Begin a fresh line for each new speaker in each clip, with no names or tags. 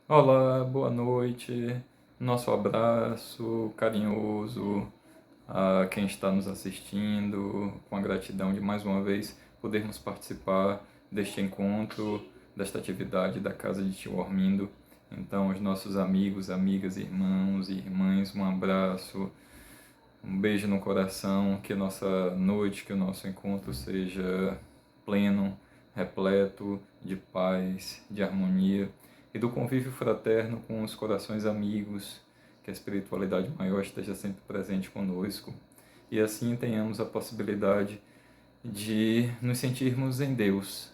Olá, boa noite. Nosso abraço carinhoso a quem está nos assistindo, com a gratidão de mais uma vez podermos participar deste encontro, desta atividade da Casa de Tio Ormindo. Então, os nossos amigos, amigas, irmãos e irmãs, um abraço, um beijo no coração, que a nossa noite, que o nosso encontro seja pleno, repleto de paz, de harmonia e do convívio fraterno com os corações amigos, que a espiritualidade maior esteja sempre presente conosco e assim tenhamos a possibilidade de nos sentirmos em Deus.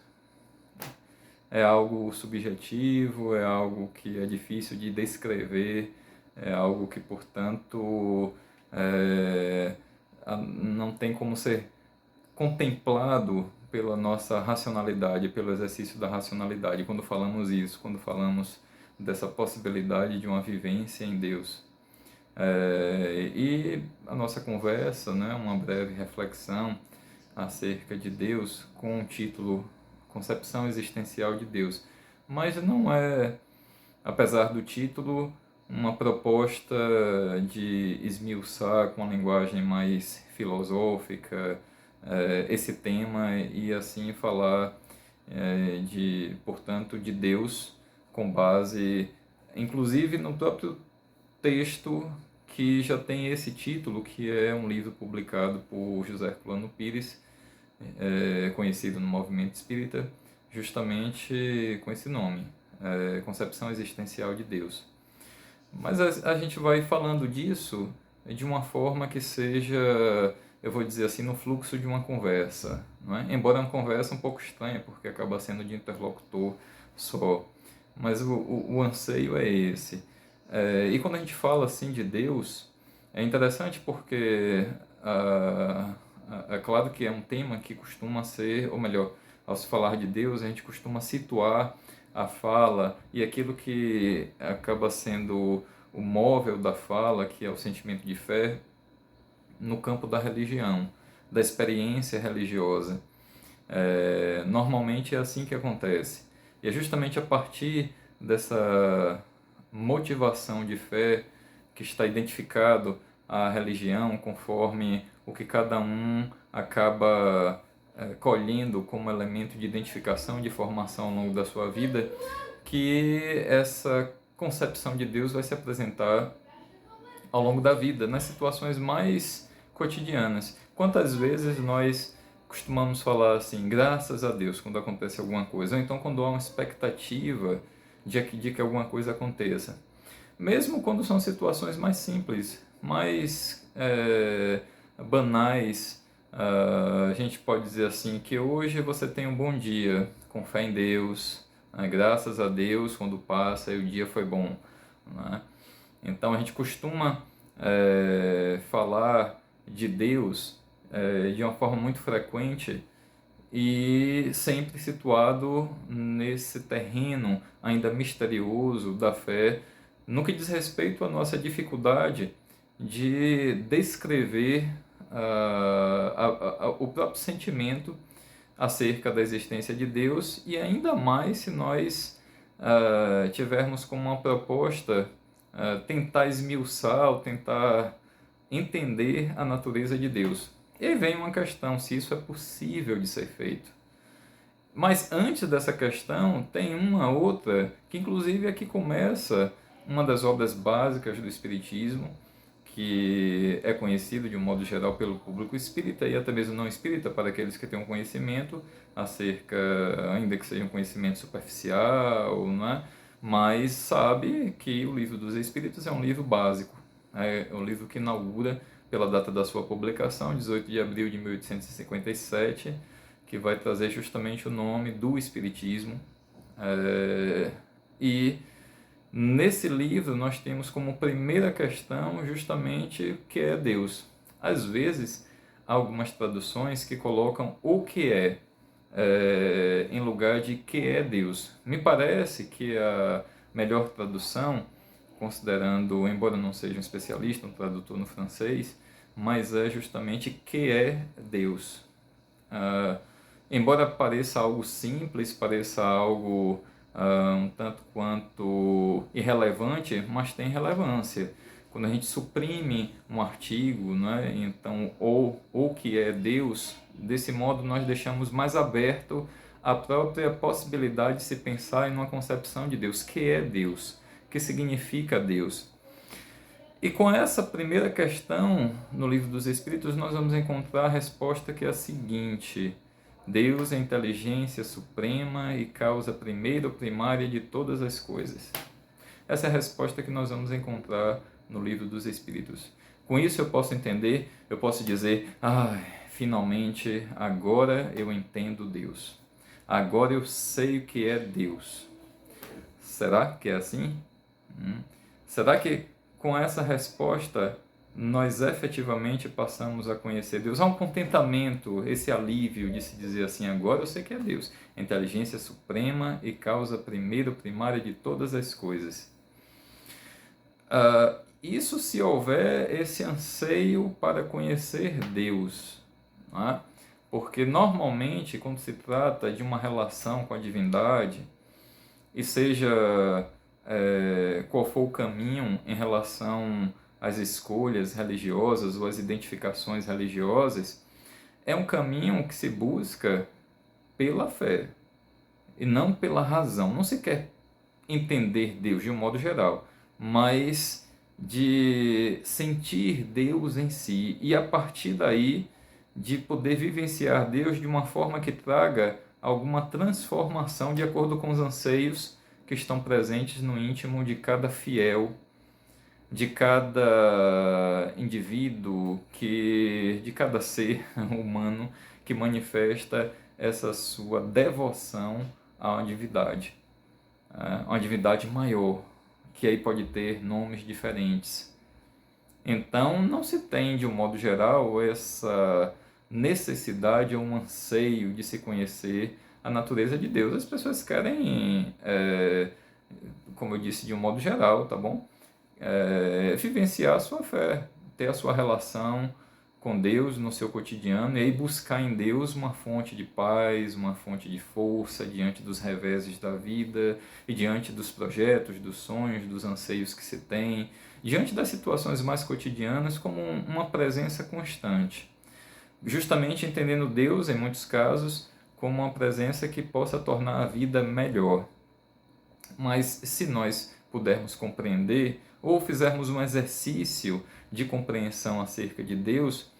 É algo subjetivo, é algo que é difícil de descrever, é algo que, portanto, é, não tem como ser contemplado pela nossa racionalidade, pelo exercício da racionalidade, quando falamos isso, quando falamos dessa possibilidade de uma vivência em Deus. E a nossa conversa, né, uma breve reflexão acerca de Deus com o título Concepção Existencial de Deus. Mas não é, apesar do título, uma proposta de esmiuçar com a linguagem mais filosófica esse tema e assim falar portanto, de Deus com base, inclusive, no próprio texto que já tem esse título, que é um livro publicado por José Herculano Pires, conhecido no movimento espírita, justamente com esse nome, Concepção Existencial de Deus. Mas a gente vai falando disso de uma forma que seja, eu vou dizer assim, no fluxo de uma conversa, não é? Embora uma conversa um pouco estranha, porque acaba sendo de interlocutor só, mas o anseio é esse. E quando a gente fala assim de Deus, é interessante porque é claro que é um tema que costuma ser, ou melhor, ao se falar de Deus, a gente costuma situar a fala e aquilo que acaba sendo o móvel da fala, que é o sentimento de fé, no campo da religião, da experiência religiosa. Normalmente é assim que acontece. E é justamente a partir dessa motivação de fé que está identificado à religião conforme o que cada um acaba colhendo como elemento de identificação, de formação ao longo da sua vida, que essa concepção de Deus vai se apresentar ao longo da vida, nas situações mais cotidianas. Quantas vezes nós costumamos falar assim, graças a Deus, quando acontece alguma coisa, ou então quando há uma expectativa de que alguma coisa aconteça. Mesmo quando são situações mais simples, mais banais, a gente pode dizer assim, que hoje você tem um bom dia, com fé em Deus, né? Graças a Deus, quando passa e o dia foi bom, né? Então a gente costuma falar de Deus de uma forma muito frequente e sempre situado nesse terreno ainda misterioso da fé, no que diz respeito à nossa dificuldade de descrever o próprio sentimento acerca da existência de Deus, e ainda mais se nós tivermos como uma proposta tentar esmiuçar ou tentar entender a natureza de Deus. E aí vem uma questão, se isso é possível de ser feito. Mas antes dessa questão, tem uma outra, que inclusive é que começa uma das obras básicas do Espiritismo, que é conhecido de um modo geral pelo público espírita e até mesmo não espírita, para aqueles que têm um conhecimento acerca, ainda que seja um conhecimento superficial, não é? Mas sabe que o Livro dos Espíritos é um livro básico, é um livro que inaugura pela data da sua publicação, 18 de abril de 1857, que vai trazer justamente o nome do Espiritismo. E nesse livro nós temos como primeira questão justamente o que é Deus. Às vezes, há algumas traduções que colocam o que em lugar de que é Deus. Me parece que a melhor tradução, considerando, embora não seja um especialista, um tradutor no francês, mas é justamente que é Deus. Embora pareça algo simples, pareça algo um tanto quanto irrelevante, mas tem relevância. Quando a gente suprime um artigo, né, então, ou que é Deus, desse modo nós deixamos mais aberto a própria possibilidade de se pensar em uma concepção de Deus. Que é Deus? Que significa Deus? E com essa primeira questão, no Livro dos Espíritos, nós vamos encontrar a resposta que é a seguinte: Deus é a inteligência suprema e causa primeira ou primária de todas as coisas. Essa é a resposta que nós vamos encontrar no Livro dos Espíritos. Com isso eu posso entender, eu posso dizer, finalmente, agora eu entendo Deus. Agora eu sei o que é Deus. Será que é assim? Será que com essa resposta nós efetivamente passamos a conhecer Deus? Há um contentamento, esse alívio de se dizer assim, agora eu sei que é Deus. Inteligência suprema e causa primeira ou primária de todas as coisas. Isso se houver esse anseio para conhecer Deus, não é? Porque normalmente quando se trata de uma relação com a divindade, e seja qual for o caminho em relação às escolhas religiosas ou às identificações religiosas, é um caminho que se busca pela fé e não pela razão. Não se quer entender Deus de um modo geral, mas de sentir Deus em si e a partir daí de poder vivenciar Deus de uma forma que traga alguma transformação de acordo com os anseios que estão presentes no íntimo de cada fiel, de cada indivíduo, de cada ser humano que manifesta essa sua devoção a uma divindade maior, que aí pode ter nomes diferentes. Então, não se tem, de um modo geral, essa necessidade ou um anseio de se conhecer a natureza de Deus. As pessoas querem, como eu disse, de um modo geral, tá bom? Vivenciar a sua fé, ter a sua relação com Deus no seu cotidiano e aí buscar em Deus uma fonte de paz, uma fonte de força diante dos reveses da vida e diante dos projetos, dos sonhos, dos anseios que se tem, diante das situações mais cotidianas como uma presença constante. Justamente entendendo Deus, em muitos casos, como uma presença que possa tornar a vida melhor. Mas se nós pudermos compreender ou fizermos um exercício de compreensão acerca de Deus,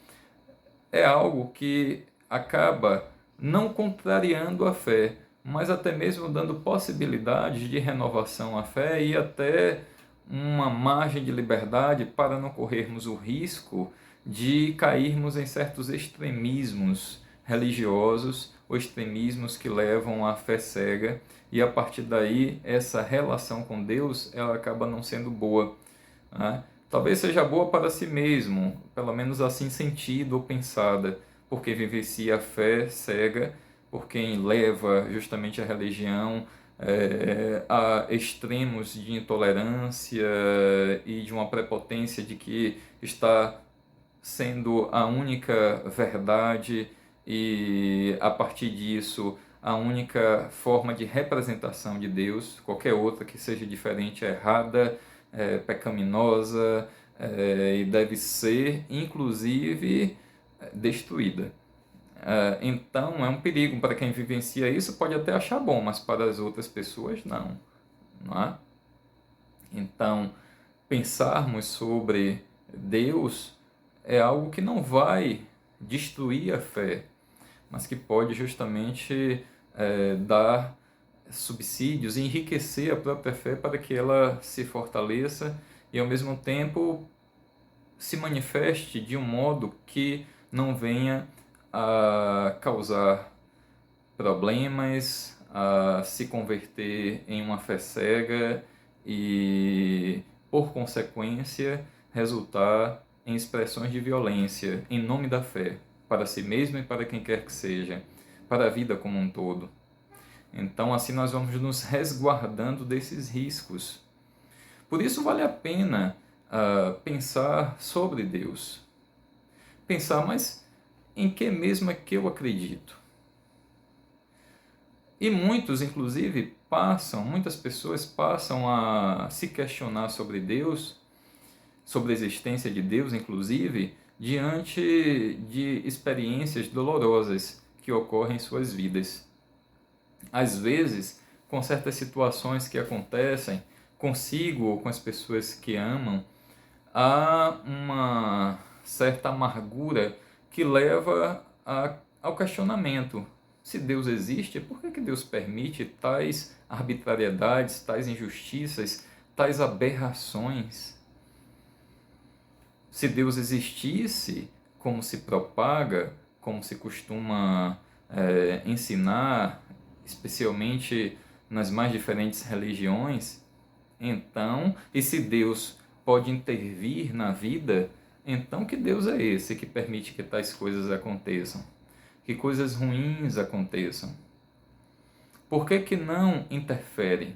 é algo que acaba não contrariando a fé, mas até mesmo dando possibilidades de renovação à fé e até uma margem de liberdade para não corrermos o risco de cairmos em certos extremismos religiosos ou extremismos que levam à fé cega e a partir daí essa relação com Deus ela acaba não sendo boa, né? Talvez seja boa para si mesmo, pelo menos assim sentida ou pensada, porque vivencia a fé cega, por quem leva justamente a religião a extremos de intolerância e de uma prepotência de que está sendo a única verdade e, a partir disso, a única forma de representação de Deus. Qualquer outra que seja diferente é errada, é pecaminosa e deve ser, inclusive, destruída. Então, é um perigo para quem vivencia isso, pode até achar bom, mas para as outras pessoas, não é? Então, pensarmos sobre Deus é algo que não vai destruir a fé, mas que pode justamente dar subsídios, enriquecer a própria fé para que ela se fortaleça e, ao mesmo tempo, se manifeste de um modo que não venha a causar problemas, a se converter em uma fé cega e, por consequência, resultar em expressões de violência em nome da fé, para si mesmo e para quem quer que seja, para a vida como um todo. Então, assim nós vamos nos resguardando desses riscos. Por isso vale a pena pensar sobre Deus. Pensar, mas em que mesmo é que eu acredito? E muitos, inclusive, muitas pessoas passam a se questionar sobre Deus, sobre a existência de Deus, inclusive, diante de experiências dolorosas que ocorrem em suas vidas. Às vezes, com certas situações que acontecem consigo ou com as pessoas que amam, há uma certa amargura que leva ao questionamento. Se Deus existe, por que Deus permite tais arbitrariedades, tais injustiças, tais aberrações? Se Deus existisse, como se propaga, como se costuma ensinar, especialmente nas mais diferentes religiões, então, e se Deus pode intervir na vida, então que Deus é esse que permite que tais coisas aconteçam? Que coisas ruins aconteçam? Por que não interfere?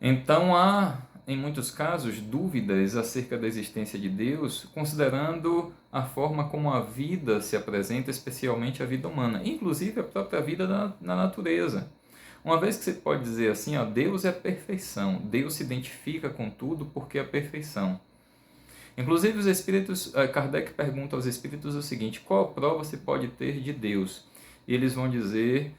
Então há, em muitos casos, dúvidas acerca da existência de Deus, considerando a forma como a vida se apresenta, especialmente a vida humana, inclusive a própria vida na natureza. Uma vez que você pode dizer assim, ó, Deus é a perfeição, Deus se identifica com tudo porque é a perfeição. Inclusive os espíritos, Kardec pergunta aos espíritos o seguinte: qual prova se pode ter de Deus? E eles vão dizer,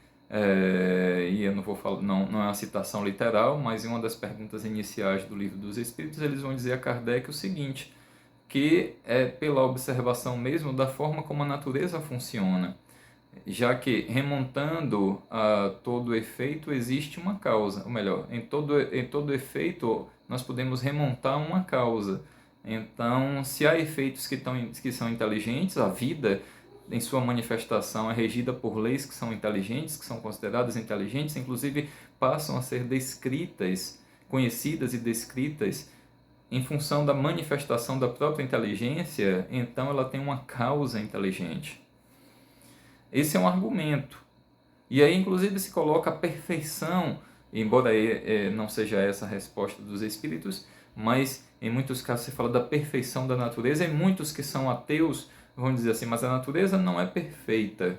e eu não vou falar, não é uma citação literal, mas em uma das perguntas iniciais do Livro dos Espíritos, eles vão dizer a Kardec o seguinte, que é pela observação mesmo da forma como a natureza funciona, já que remontando a todo efeito existe uma causa, ou melhor, em todo efeito nós podemos remontar uma causa. Então, se há efeitos que são inteligentes, a vida em sua manifestação é regida por leis que são inteligentes, que são consideradas inteligentes, inclusive passam a ser descritas, conhecidas e descritas em função da manifestação da própria inteligência, então ela tem uma causa inteligente. Esse é um argumento. E aí, inclusive, se coloca a perfeição, embora não seja essa a resposta dos espíritos, mas em muitos casos se fala da perfeição da natureza, e muitos que são ateus vão dizer assim, mas a natureza não é perfeita.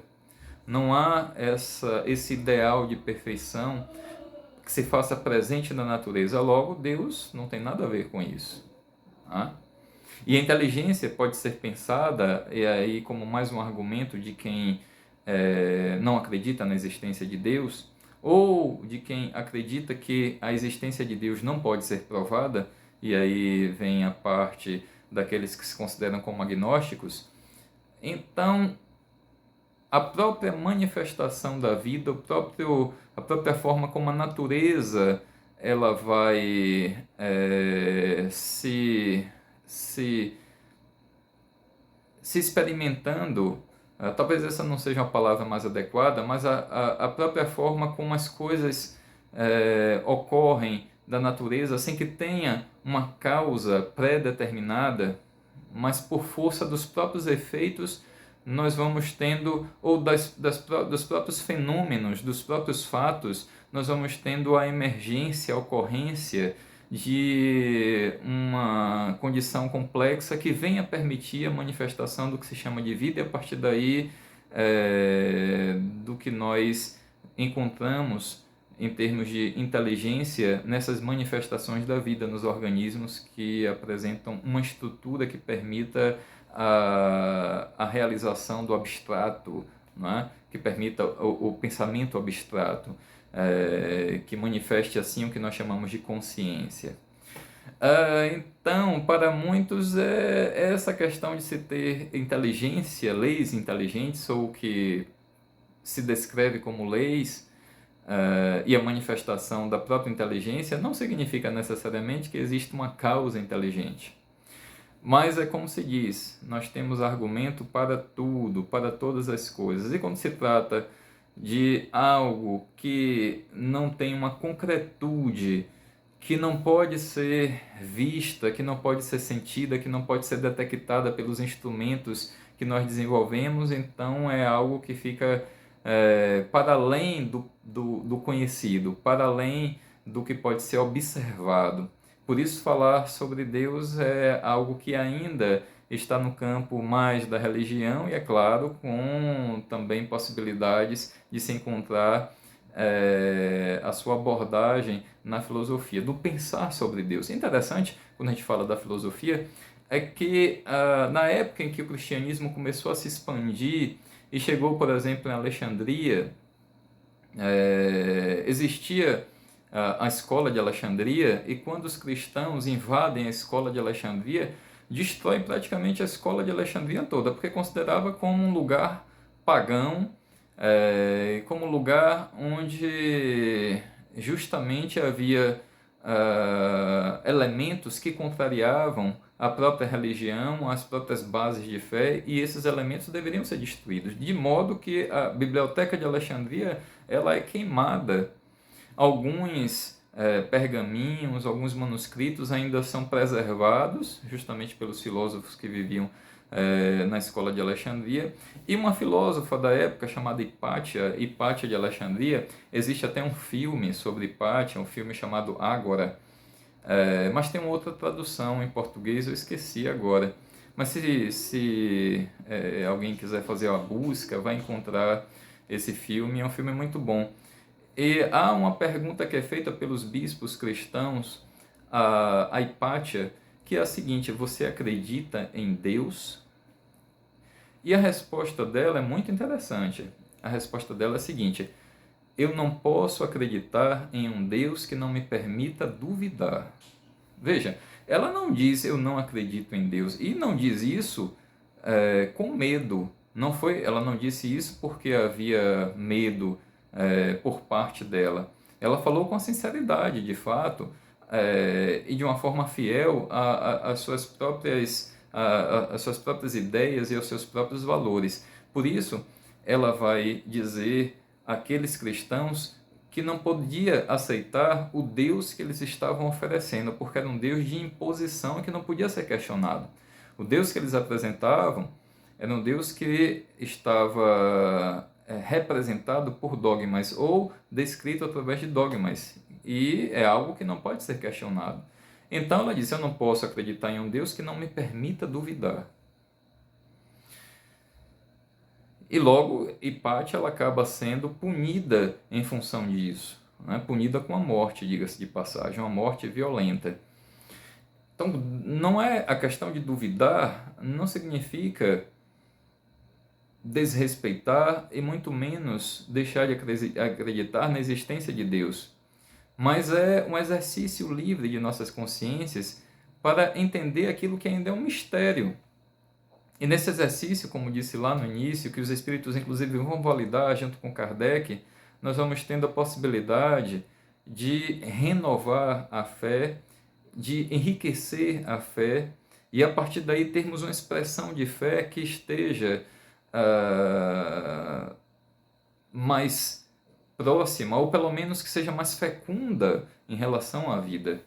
Não há esse ideal de perfeição que se faça presente na natureza. Logo, Deus não tem nada a ver com isso. Tá? E a inteligência pode ser pensada, e aí como mais um argumento de quem não acredita na existência de Deus, ou de quem acredita que a existência de Deus não pode ser provada, e aí vem a parte daqueles que se consideram como agnósticos. Então, a própria manifestação da vida, a própria forma como a natureza ela vai se experimentando, talvez essa não seja uma palavra mais adequada, mas a própria forma como as coisas ocorrem da natureza, sem que tenha uma causa pré-determinada, mas por força dos próprios efeitos, nós vamos tendo, ou dos próprios fenômenos, dos próprios fatos, nós vamos tendo a emergência, a ocorrência de uma condição complexa que venha permitir a manifestação do que se chama de vida, e a partir daí do que nós encontramos em termos de inteligência nessas manifestações da vida nos organismos que apresentam uma estrutura que permita a realização do abstrato, não é? Que permita o pensamento abstrato, que manifeste assim o que nós chamamos de consciência. Então, para muitos, essa questão de se ter inteligência, leis inteligentes, ou que se descreve como leis, e a manifestação da própria inteligência, não significa necessariamente que existe uma causa inteligente. Mas é como se diz, nós temos argumento para tudo, para todas as coisas. E quando se trata de algo que não tem uma concretude, que não pode ser vista, que não pode ser sentida, que não pode ser detectada pelos instrumentos que nós desenvolvemos, então é algo que fica para além do conhecido, para além do que pode ser observado. Por isso, falar sobre Deus é algo que ainda está no campo mais da religião, e, é claro, com também possibilidades de se encontrar a sua abordagem na filosofia, do pensar sobre Deus. É interessante, quando a gente fala da filosofia, é que na época em que o cristianismo começou a se expandir e chegou, por exemplo, em Alexandria, existia a escola de Alexandria, e quando os cristãos invadem a escola de Alexandria, destrói praticamente a escola de Alexandria toda, porque considerava como um lugar pagão, como um lugar onde justamente havia elementos que contrariavam a própria religião, as próprias bases de fé, e esses elementos deveriam ser destruídos, de modo que a Biblioteca de Alexandria ela é queimada. Alguns pergaminhos, alguns manuscritos ainda são preservados, justamente pelos filósofos que viviam na escola de Alexandria. E uma filósofa da época chamada Hipátia de Alexandria, existe até um filme sobre Hipátia, um filme chamado Ágora, mas tem uma outra tradução em português, eu esqueci agora. Mas se alguém quiser fazer uma busca, vai encontrar esse filme, é um filme muito bom. E há uma pergunta que é feita pelos bispos cristãos a Hipátia, que é a seguinte: você acredita em Deus? E a resposta dela é muito interessante. A resposta dela é a seguinte: eu não posso acreditar em um Deus que não me permita duvidar. Veja, ela não diz eu não acredito em Deus, e não diz isso com medo. Ela não disse isso porque havia medo por parte dela. Ela falou com sinceridade, de fato, e de uma forma fiel às suas próprias ideias e aos seus próprios valores. Por isso, ela vai dizer àqueles cristãos que não podia aceitar o Deus que eles estavam oferecendo, porque era um Deus de imposição que não podia ser questionado. O Deus que eles apresentavam era um Deus que estava representado por dogmas ou descrito através de dogmas, e é algo que não pode ser questionado. Então ela disse: eu não posso acreditar em um Deus que não me permita duvidar. E logo Hipátia ela acaba sendo punida em função disso, né? Punida com a morte, diga-se de passagem, uma morte violenta. Então, não é a questão de duvidar, não significa desrespeitar e muito menos deixar de acreditar na existência de Deus, mas é um exercício livre de nossas consciências para entender aquilo que ainda é um mistério. E nesse exercício, como disse lá no início, que os espíritos inclusive vão validar junto com Kardec, nós vamos tendo a possibilidade de renovar a fé, de enriquecer a fé, e a partir daí termos uma expressão de fé que esteja mais próxima, ou pelo menos que seja mais fecunda em relação à vida,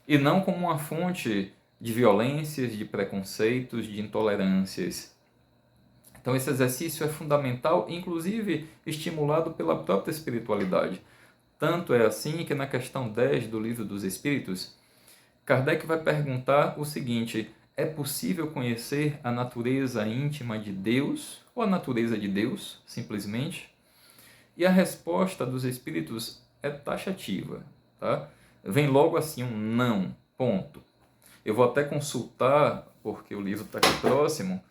e não como uma fonte de violências, de preconceitos, de intolerâncias. Então esse exercício é fundamental, inclusive estimulado pela própria espiritualidade. Tanto é assim que na questão 10 do Livro dos Espíritos, Kardec vai perguntar o seguinte: é possível conhecer a natureza íntima de Deus, ou a natureza de Deus, simplesmente? E a resposta dos Espíritos é taxativa, tá? Vem logo assim um não, ponto. Eu vou até consultar, porque o livro está aqui próximo,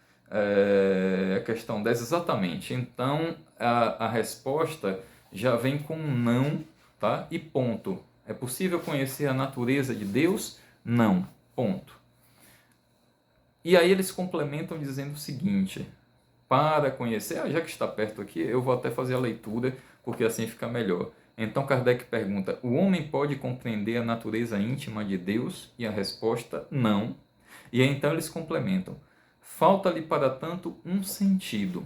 a questão 10 exatamente. Então, a resposta já vem com um não, tá? E ponto. É possível conhecer a natureza de Deus? Não, ponto. E aí eles complementam dizendo o seguinte: para conhecer, já que está perto aqui, eu vou até fazer a leitura, porque assim fica melhor. Então Kardec pergunta: o homem pode compreender a natureza íntima de Deus? E a resposta: não. E aí então eles complementam: falta-lhe, para tanto, um sentido.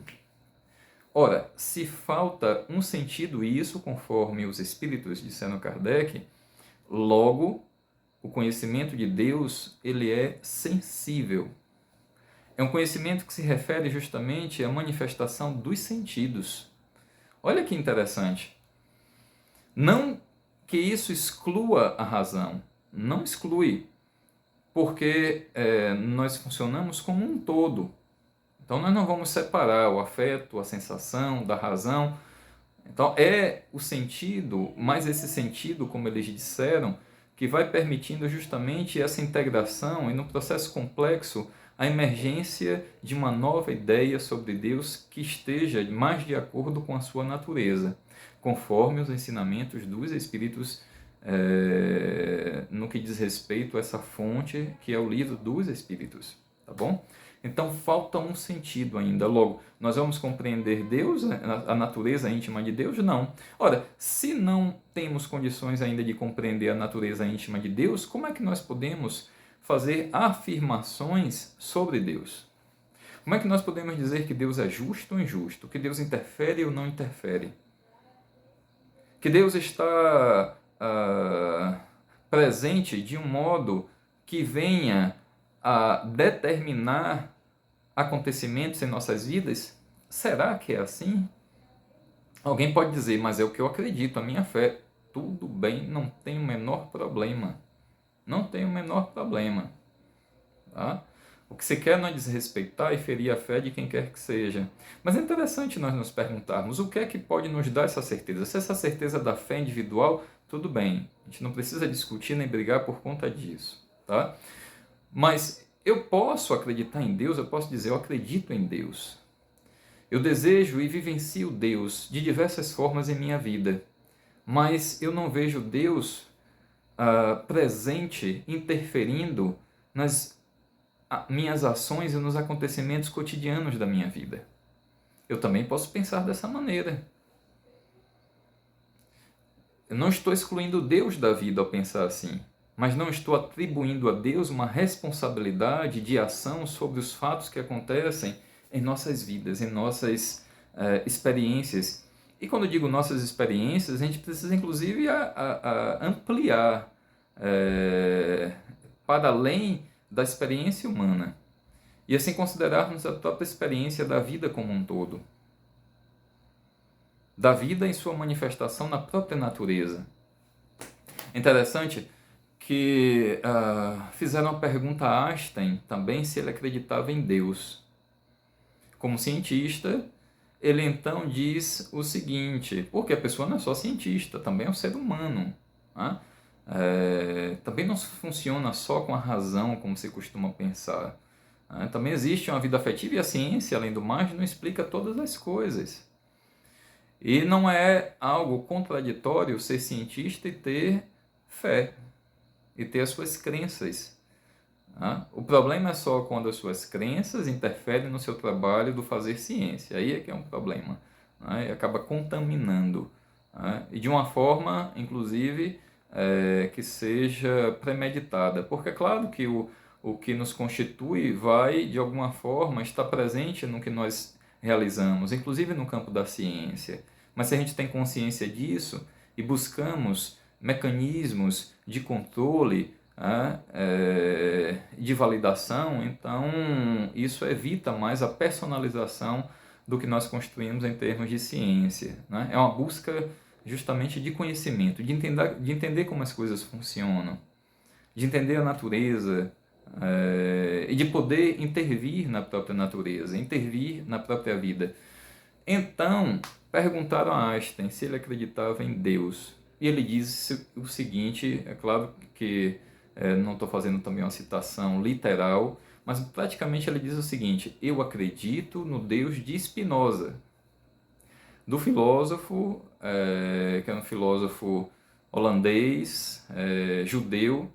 Ora, se falta um sentido, e isso conforme os espíritos disseram Kardec, logo o conhecimento de Deus ele é sensível. É um conhecimento que se refere justamente à manifestação dos sentidos. Olha que interessante. Não que isso exclua a razão, não exclui, porque nós funcionamos como um todo. Então nós não vamos separar o afeto, a sensação da razão, Então é o sentido, mas esse sentido, como eles disseram, que vai permitindo justamente essa integração e no processo complexo a emergência de uma nova ideia sobre Deus que esteja mais de acordo com a sua natureza, conforme os ensinamentos dos Espíritos no que diz respeito a essa fonte que é o livro dos Espíritos, tá bom? Então falta um sentido ainda. Logo, nós vamos compreender Deus, a natureza íntima de Deus? Não. Ora, se não temos condições ainda de compreender a natureza íntima de Deus, como é que nós podemos fazer afirmações sobre Deus? Como é que nós podemos dizer que Deus é justo ou injusto? Que Deus interfere ou não interfere? Que Deus está presente de um modo que venha a determinar acontecimentos em nossas vidas? Será que é assim? Alguém pode dizer, mas é o que eu acredito, a minha fé. Tudo bem, não tem o menor problema. Não tem o menor problema. Tá? O que se quer não é desrespeitar e ferir a fé de quem quer que seja. Mas é interessante nós nos perguntarmos o que é que pode nos dar essa certeza. Se essa certeza da fé individual, tudo bem. A gente não precisa discutir nem brigar por conta disso. Tá? Mas eu posso acreditar em Deus, eu posso dizer, eu acredito em Deus. Eu desejo e vivencio Deus de diversas formas em minha vida, mas eu não vejo Deus presente, interferindo nas minhas ações e nos acontecimentos cotidianos da minha vida. Eu também posso pensar dessa maneira. Eu não estou excluindo Deus da vida ao pensar assim, mas não estou atribuindo a Deus uma responsabilidade de ação sobre os fatos que acontecem em nossas vidas, em nossas experiências. E quando eu digo nossas experiências, a gente precisa inclusive ampliar para além da experiência humana. E assim considerarmos a própria experiência da vida como um todo. Da vida em sua manifestação na própria natureza. Interessante que fizeram uma pergunta a Einstein também se ele acreditava em Deus. Como cientista, ele então diz o seguinte, porque a pessoa não é só cientista, também é um ser humano. Né? Também não funciona só com a razão, como se costuma pensar. Né? Também existe uma vida afetiva e a ciência, além do mais, não explica todas as coisas. E não é algo contraditório ser cientista e ter fé, e ter as suas crenças. O problema é só quando as suas crenças interferem no seu trabalho do fazer ciência. Aí é que é um problema. E acaba contaminando. E de uma forma, inclusive, que seja premeditada. Porque é claro que o que nos constitui vai, de alguma forma, estar presente no que nós realizamos, inclusive no campo da ciência. Mas se a gente tem consciência disso e buscamos mecanismos de controle, de validação, então isso evita mais a personalização do que nós construímos em termos de ciência. Né? É uma busca justamente de conhecimento, de entender como as coisas funcionam, de entender a natureza e de poder intervir na própria natureza, intervir na própria vida. Então, perguntaram a Einstein se ele acreditava em Deus. E ele disse o seguinte, é claro que não estou fazendo também uma citação literal, mas praticamente ele diz o seguinte: eu acredito no Deus de Spinoza, do filósofo, que é um filósofo holandês, judeu.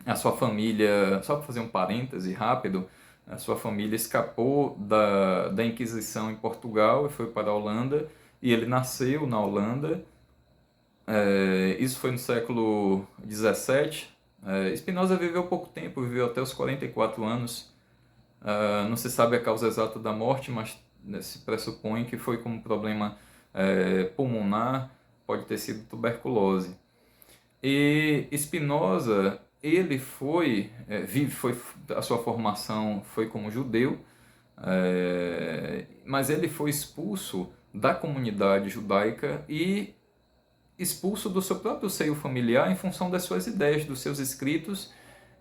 A sua família, só para fazer um parêntese rápido, a sua família escapou da Inquisição em Portugal e foi para a Holanda, e ele nasceu na Holanda. Isso foi no século XVII. Spinoza viveu pouco tempo, viveu até os 44 anos. Não se sabe a causa exata da morte, mas se pressupõe que foi como problema pulmonar, pode ter sido tuberculose. E Spinoza, ele a sua formação foi como judeu, mas ele foi expulso da comunidade judaica e expulso do seu próprio seio familiar em função das suas ideias, dos seus escritos,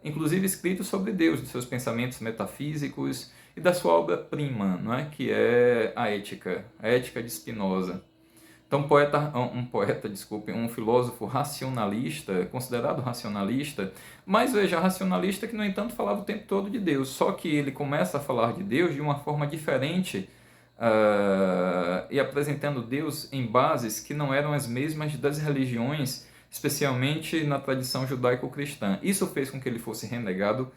inclusive escritos sobre Deus, dos seus pensamentos metafísicos e da sua obra-prima, não é? Que é a Ética de Spinoza. Então, um filósofo racionalista, considerado racionalista, mas veja, racionalista que, no entanto, falava o tempo todo de Deus, só que ele começa a falar de Deus de uma forma diferente, e apresentando Deus em bases que não eram as mesmas das religiões, especialmente na tradição judaico-cristã. Isso fez com que ele fosse renegado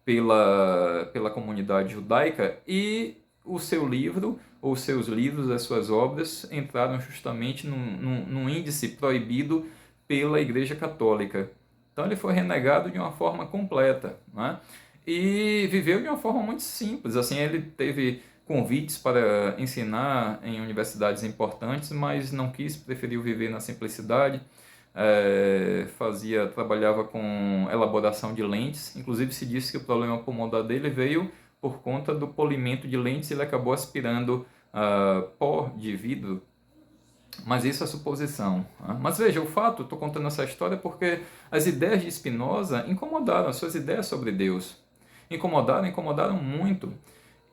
pela comunidade judaica, e o seu livro, ou seus livros, as suas obras, entraram justamente num índice proibido pela Igreja Católica. Então ele foi renegado de uma forma completa, né? E viveu de uma forma muito simples. Assim, ele teve convites para ensinar em universidades importantes, mas não quis, preferiu viver na simplicidade. Trabalhava com elaboração de lentes. Inclusive se disse que o problema pulmonar dele veio por conta do polimento de lentes. Ele acabou aspirando pó de vidro, mas isso é suposição. Mas veja, o fato, estou contando essa história porque as ideias de Spinoza incomodaram, as suas ideias sobre Deus incomodaram muito.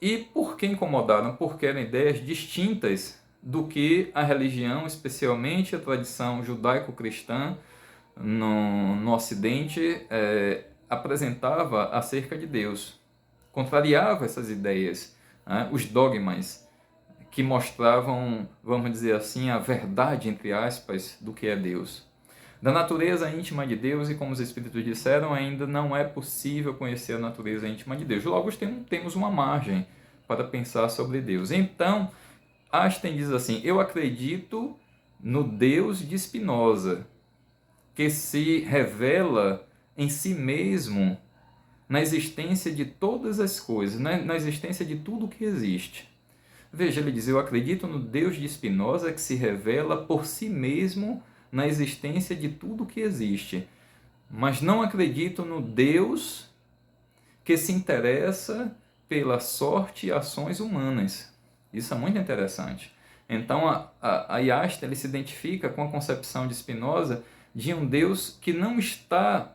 E por que incomodaram? Porque eram ideias distintas do que a religião, especialmente a tradição judaico-cristã no Ocidente, apresentava acerca de Deus. Contrariava essas ideias, os dogmas que mostravam, vamos dizer assim, a verdade, entre aspas, do que é Deus. Da natureza íntima de Deus, e como os Espíritos disseram, ainda não é possível conhecer a natureza íntima de Deus. Logo, temos uma margem para pensar sobre Deus. Então, Einstein diz assim: eu acredito no Deus de Spinoza, que se revela em si mesmo na existência de todas as coisas, na existência de tudo que existe. Veja, ele diz: eu acredito no Deus de Spinoza que se revela por si mesmo na existência de tudo que existe, mas não acredito no Deus que se interessa pela sorte e ações humanas. Isso é muito interessante. Então, a Einstein ele se identifica com a concepção de Spinoza de um Deus que não está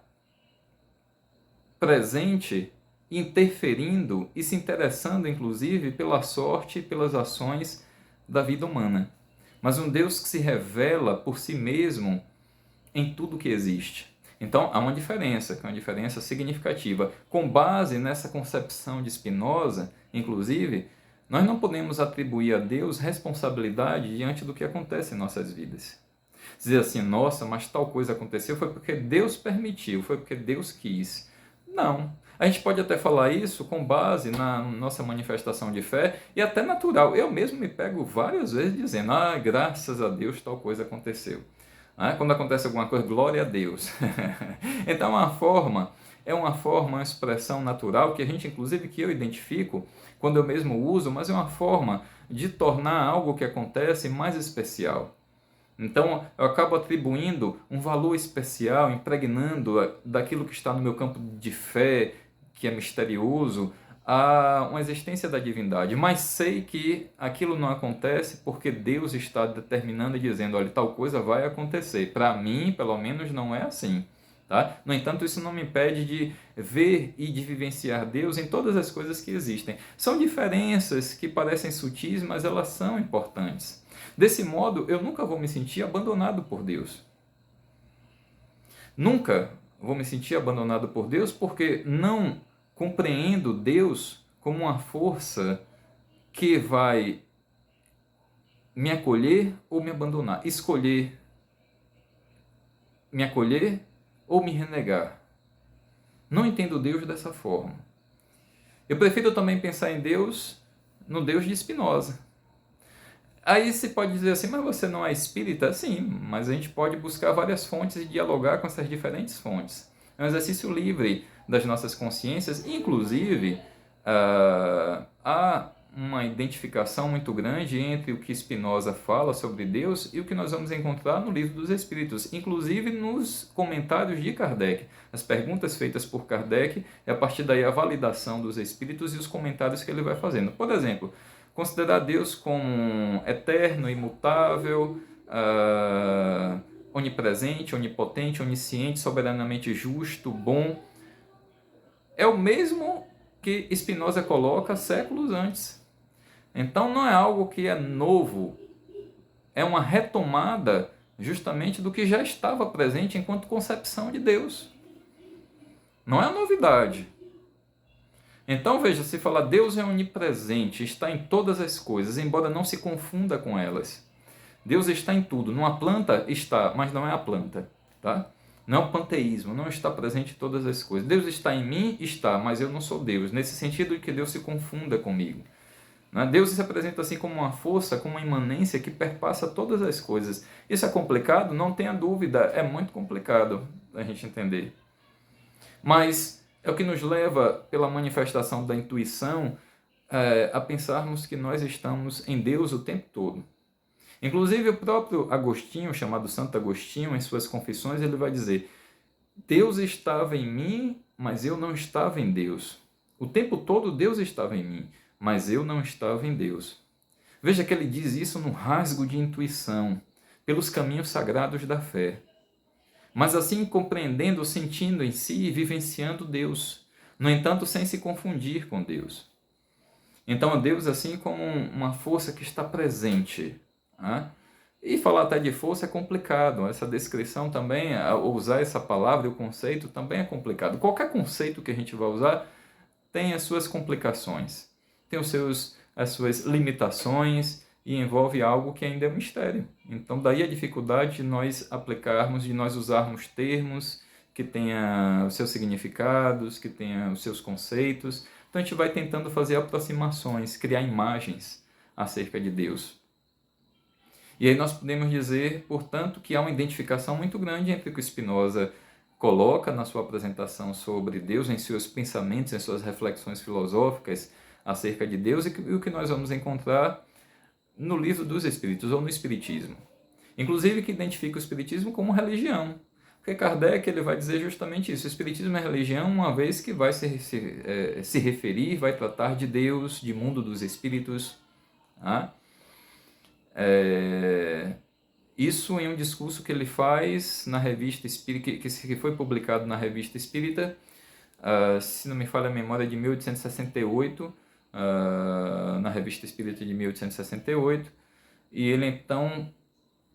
presente, interferindo e se interessando, inclusive, pela sorte e pelas ações da vida humana. Mas um Deus que se revela por si mesmo em tudo que existe. Então, há uma diferença, que é uma diferença significativa. Com base nessa concepção de Spinoza, inclusive, nós não podemos atribuir a Deus responsabilidade diante do que acontece em nossas vidas. Dizer assim: nossa, mas tal coisa aconteceu, foi porque Deus permitiu, foi porque Deus quis. Não. A gente pode até falar isso com base na nossa manifestação de fé, e até natural. Eu mesmo me pego várias vezes dizendo: graças a Deus tal coisa aconteceu. Quando acontece alguma coisa, glória a Deus. Então, uma expressão natural que a gente, inclusive, que eu identifico quando eu mesmo uso, mas é uma forma de tornar algo que acontece mais especial. Então, eu acabo atribuindo um valor especial, impregnando daquilo que está no meu campo de fé, que é misterioso, a uma existência da divindade. Mas sei que aquilo não acontece porque Deus está determinando e dizendo: olha, tal coisa vai acontecer. Para mim, pelo menos, não é assim. Tá? No entanto, isso não me impede de ver e de vivenciar Deus em todas as coisas que existem. São diferenças que parecem sutis, mas elas são importantes. Desse modo, eu nunca vou me sentir abandonado por Deus. Nunca vou me sentir abandonado por Deus, porque não compreendo Deus como uma força que vai me acolher ou me abandonar, escolher me acolher ou me renegar. Não entendo Deus dessa forma. Eu prefiro também pensar em Deus, no Deus de Spinoza. Aí se pode dizer assim: mas você não é espírita? Sim, mas a gente pode buscar várias fontes e dialogar com essas diferentes fontes. É um exercício livre das nossas consciências. Inclusive, há uma identificação muito grande entre o que Spinoza fala sobre Deus e o que nós vamos encontrar no Livro dos Espíritos, inclusive nos comentários de Kardec. As perguntas feitas por Kardec, e a partir daí a validação dos Espíritos e os comentários que ele vai fazendo. Por exemplo, considerar Deus como eterno, imutável, onipresente, onipotente, onisciente, soberanamente justo, bom, é o mesmo que Spinoza coloca séculos antes. Então não é algo que é novo, é uma retomada justamente do que já estava presente enquanto concepção de Deus. Não é novidade. Então veja, se falar Deus é onipresente, está em todas as coisas, embora não se confunda com elas. Deus está em tudo. Numa planta está, mas não é a planta, tá? Não é o panteísmo, não está presente em todas as coisas. Deus está em mim, está, mas eu não sou Deus. Nesse sentido de que Deus se confunda comigo. Deus se apresenta assim como uma força, como uma imanência que perpassa todas as coisas. Isso é complicado? Não tenha dúvida, é muito complicado a gente entender. Mas é o que nos leva, pela manifestação da intuição, a pensarmos que nós estamos em Deus o tempo todo. Inclusive o próprio Agostinho, chamado Santo Agostinho, em suas confissões, ele vai dizer: Deus estava em mim, mas eu não estava em Deus. O tempo todo Deus estava em mim, mas eu não estava em Deus. Veja que ele diz isso num rasgo de intuição, pelos caminhos sagrados da fé. Mas assim compreendendo, sentindo em si e vivenciando Deus. No entanto, sem se confundir com Deus. Então, Deus assim como uma força que está presente. E falar até de força é complicado. Essa descrição também, usar essa palavra e o conceito também é complicado. Qualquer conceito que a gente vai usar tem as suas complicações, tem as suas limitações e envolve algo que ainda é um mistério. Então, daí a dificuldade de nós aplicarmos, de nós usarmos termos que tenham os seus significados, que tenham os seus conceitos. Então, a gente vai tentando fazer aproximações, criar imagens acerca de Deus. E aí nós podemos dizer, portanto, que há uma identificação muito grande entre o que Spinoza coloca na sua apresentação sobre Deus, em seus pensamentos, em suas reflexões filosóficas acerca de Deus, e o que nós vamos encontrar no Livro dos Espíritos, ou no Espiritismo. Inclusive que identifica o Espiritismo como religião. Porque Kardec ele vai dizer justamente isso: o Espiritismo é religião, uma vez que vai se referir, vai tratar de Deus, de mundo dos espíritos. Isso em um discurso que ele faz na revista Espírita, que foi publicado na Revista Espírita, se não me falha a memória, de 1868, na Revista Espírita de 1868, e ele então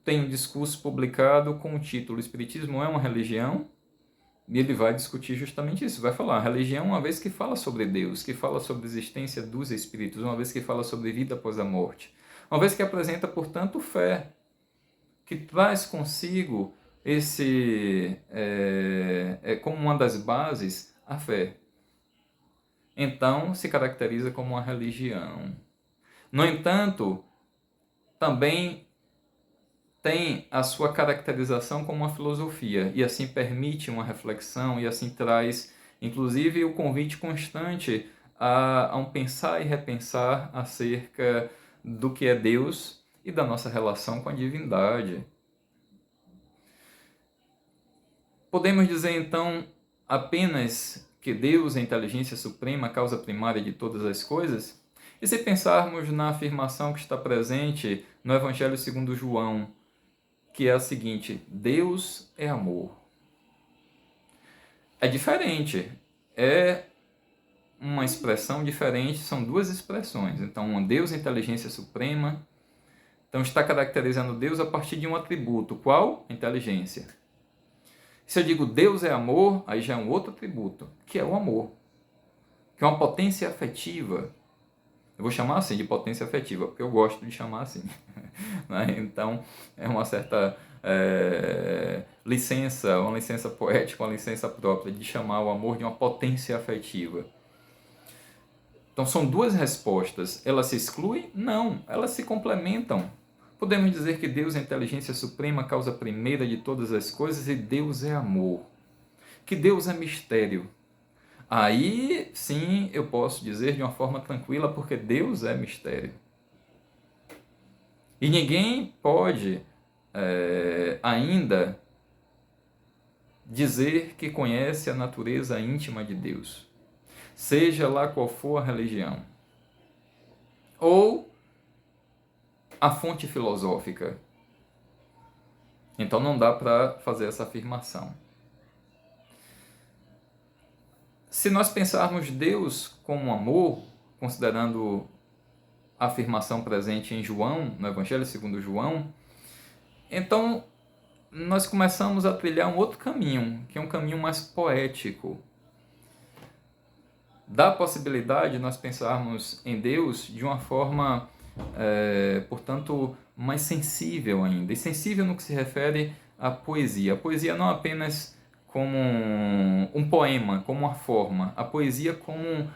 tem um discurso publicado com o título Espiritismo é uma religião, e ele vai discutir justamente isso, vai falar, a religião uma vez que fala sobre Deus, que fala sobre a existência dos espíritos, uma vez que fala sobre vida após a morte, uma vez que apresenta, portanto, fé, que traz consigo como uma das bases a fé. Então, se caracteriza como uma religião. No entanto, também tem a sua caracterização como uma filosofia, e assim permite uma reflexão, e assim traz, inclusive, o convite constante a um pensar e repensar acerca do que é Deus e da nossa relação com a divindade. Podemos dizer, então, apenas que Deus é a inteligência suprema, a causa primária de todas as coisas? E se pensarmos na afirmação que está presente no Evangelho segundo João, que é a seguinte: Deus é amor. É diferente, é uma expressão diferente, são duas expressões. Então, Deus é a inteligência suprema. Então, está caracterizando Deus a partir de um atributo. Qual? Inteligência. Se eu digo Deus é amor, aí já é um outro atributo, que é o amor, que é uma potência afetiva. Eu vou chamar assim de potência afetiva, porque eu gosto de chamar assim. Então, é uma certa uma licença poética, uma licença própria de chamar o amor de uma potência afetiva. Então, são duas respostas. Elas se excluem? Não, elas se complementam. Podemos dizer que Deus é a inteligência suprema, a causa primeira de todas as coisas, e Deus é amor. Que Deus é mistério. Aí, sim, eu posso dizer de uma forma tranquila, porque Deus é mistério. E ninguém pode ainda dizer que conhece a natureza íntima de Deus, seja lá qual for a religião, ou a fonte filosófica. Então não dá para fazer essa afirmação. Se nós pensarmos Deus como amor, considerando a afirmação presente em João, no Evangelho segundo João, Então, nós começamos a trilhar um outro caminho, que é um caminho mais poético. Dá a possibilidade de nós pensarmos em Deus de uma forma, portanto, mais sensível ainda. E sensível no que se refere à poesia. A poesia não apenas como um poema, como uma forma. A poesia como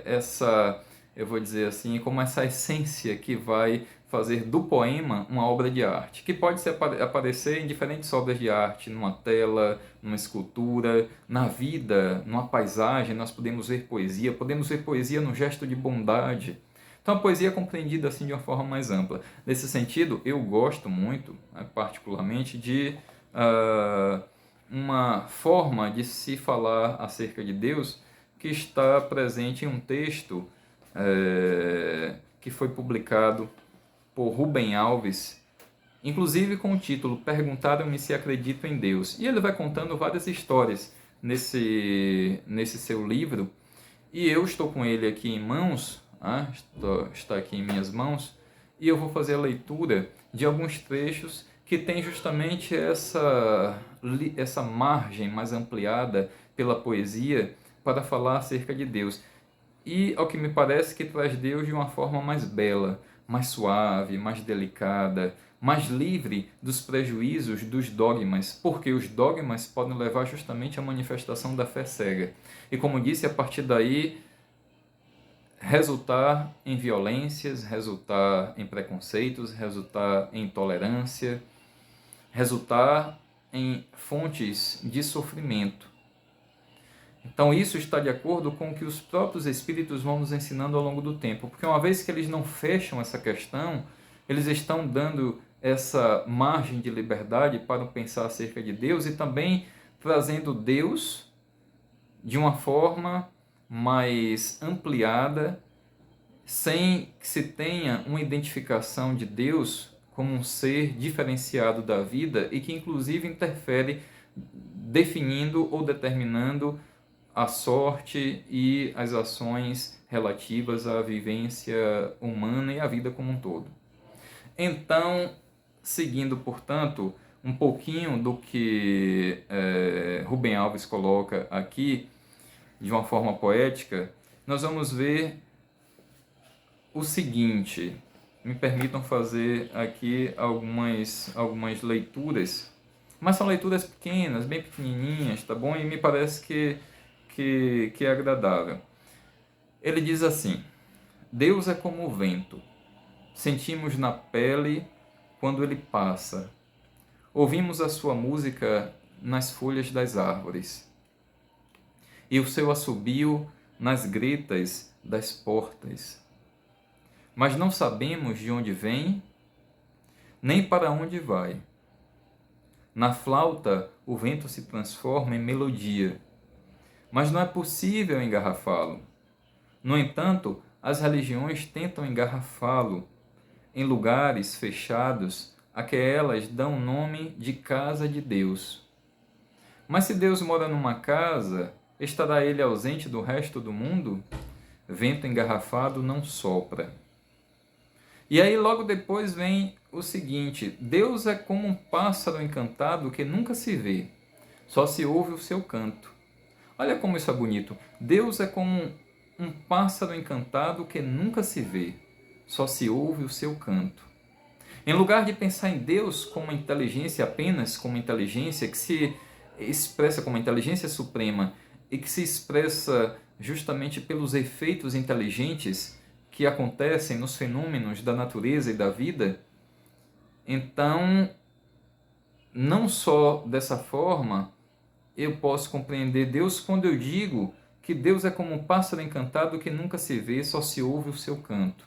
essa, eu vou dizer assim, como essa essência que vai fazer do poema uma obra de arte, que pode aparecer em diferentes obras de arte, numa tela, numa escultura, na vida, numa paisagem. Nós podemos ver poesia no gesto de bondade. Então a poesia é compreendida assim de uma forma mais ampla. Nesse sentido, eu gosto muito, particularmente, de uma forma de se falar acerca de Deus que está presente em um texto que foi publicado por Rubem Alves, inclusive com o título Perguntaram-me se acredito em Deus. E ele vai contando várias histórias nesse seu livro, e eu estou com ele aqui em mãos, está aqui em minhas mãos, e eu vou fazer a leitura de alguns trechos que tem justamente essa margem mais ampliada pela poesia para falar acerca de Deus. E, ao que me parece, que traz Deus de uma forma mais bela, mais suave, mais delicada, mais livre dos prejuízos dos dogmas, porque os dogmas podem levar justamente à manifestação da fé cega. E, como disse, a partir daí resultar em violências, resultar em preconceitos, resultar em intolerância, resultar em fontes de sofrimento. Então isso está de acordo com o que os próprios Espíritos vão nos ensinando ao longo do tempo, porque uma vez que eles não fecham essa questão, eles estão dando essa margem de liberdade para pensar acerca de Deus e também trazendo Deus de uma forma mais ampliada, sem que se tenha uma identificação de Deus como um ser diferenciado da vida e que inclusive interfere definindo ou determinando a sorte e as ações relativas à vivência humana e à vida como um todo. Então, seguindo, portanto, um pouquinho do que Rubem Alves coloca aqui, de uma forma poética, nós vamos ver o seguinte. Me permitam fazer aqui algumas leituras, mas são leituras pequenas, bem pequenininhas, tá bom? E me parece que é agradável. Ele diz assim: Deus é como o vento, sentimos na pele quando ele passa, ouvimos a sua música nas folhas das árvores e o seu assobio nas gretas das portas. Mas não sabemos de onde vem, nem para onde vai. Na flauta, o vento se transforma em melodia, mas não é possível engarrafá-lo. No entanto, as religiões tentam engarrafá-lo em lugares fechados a que elas dão o nome de casa de Deus. Mas se Deus mora numa casa, estará ele ausente do resto do mundo? Vento engarrafado não sopra. E aí logo depois vem o seguinte: Deus é como um pássaro encantado que nunca se vê, só se ouve o seu canto. Olha como isso é bonito. Deus é como um pássaro encantado que nunca se vê, só se ouve o seu canto. Em lugar de pensar em Deus como uma inteligência, apenas como uma inteligência que se expressa como uma inteligência suprema e que se expressa justamente pelos efeitos inteligentes que acontecem nos fenômenos da natureza e da vida, então, não só dessa forma eu posso compreender Deus quando eu digo que Deus é como um pássaro encantado que nunca se vê, só se ouve o seu canto.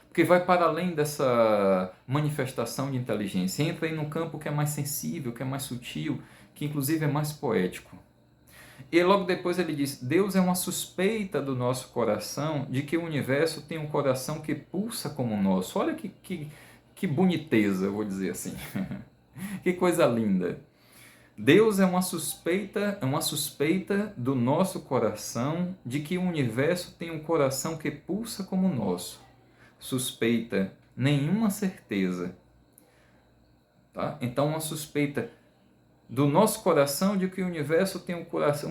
Porque vai para além dessa manifestação de inteligência, entra aí num campo que é mais sensível, que é mais sutil, que inclusive é mais poético. E logo depois ele diz: Deus é uma suspeita do nosso coração de que o universo tem um coração que pulsa como o nosso. Olha que boniteza, eu vou dizer assim. Que coisa linda. Deus é uma suspeita do nosso coração de que o universo tem um coração que pulsa como o nosso. Suspeita nenhuma certeza. Tá? Então, uma suspeita do nosso coração de que o universo tem um